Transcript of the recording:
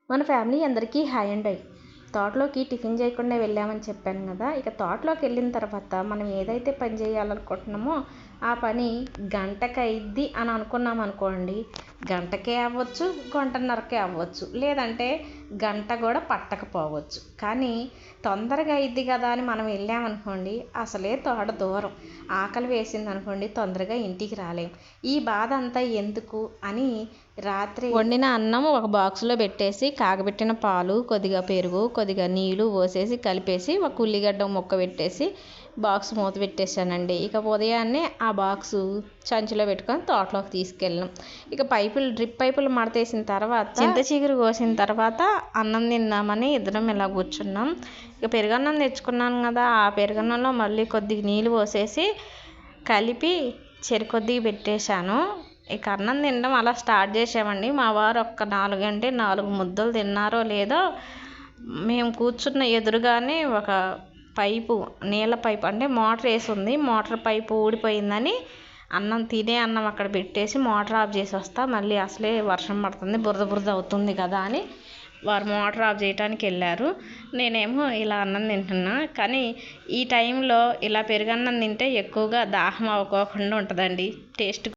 మన ఫ్యామిలీ అందరికీ హాయ్ అండి. తోటలోకి టిఫిన్ చేయకుండా వెళ్ళామని చెప్పాను కదా. ఇక తోటలోకి వెళ్ళిన తర్వాత మనం ఏదైతే పని చేయాలనుకుంటున్నామో ఆ పని గంటకి అయ్యిద్ది అని అనుకున్నాం అనుకోండి, గంటకే అవ్వచ్చు, గంటన్నరకే అవ్వచ్చు, లేదంటే గంట కూడా పట్టకపోవచ్చు. కానీ తొందరగా అయ్యిద్ది కదా అని మనం వెళ్ళామనుకోండి, అసలే తోట దూరం, ఆకలి వేసింది అనుకోండి, తొందరగా ఇంటికి రాలేం. ఈ బాధ అంతా ఎందుకు అని రాత్రి వండిన అన్నం ఒక బాక్స్లో పెట్టేసి, కాగబెట్టిన పాలు, కొద్దిగా పెరుగు, కొద్దిగా నీళ్ళు పోసేసి కలిపేసి ఒక ఉల్లిగడ్డ ముక్క పెట్టేసి బాక్స్ మూత పెట్టేశానండి. ఇక ఉదయాన్నే ఆ బాక్సు సంచిలో పెట్టుకొని తోటలోకి తీసుకెళ్ళాం. ఇక డ్రిప్ పైపులు మడతేసిన తర్వాత, చింత చిగురు కోసిన తర్వాత అన్నం తిందామని ఇద్దరం ఇలా కూర్చున్నాం. ఇక పెరుగన్నం తెచ్చుకున్నాను కదా, ఆ పెరుగన్నంలో మళ్ళీ కొద్దిగా నీళ్ళు పోసేసి కలిపి చెరికొద్దిగా పెట్టేశాను. ఇక అన్నం తినడం అలా స్టార్ట్ చేసామండి. మా వారు ఒక్క 4 ముద్దలు తిన్నారో లేదో, మేము కూర్చున్న ఎదురుగానే ఒక నీళ్ళ పైపు అంటే మోటార్ వేసి ఉంది, మోటార్ పైపు ఊడిపోయిందని అన్నం అక్కడ పెట్టేసి మోటార్ ఆఫ్ చేసి వస్తా, మళ్ళీ అసలే వర్షం పడుతుంది, బురద అవుతుంది కదా అని వారు మోటార్ ఆఫ్ చేయడానికి వెళ్ళారు. నేనేమో ఇలా అన్నం తింటున్నా. కానీ ఈ టైంలో ఇలా పెరుగన్నం తింటే ఎక్కువగా దాహం అవ్వకోకుండా ఉంటుందండి. టేస్ట్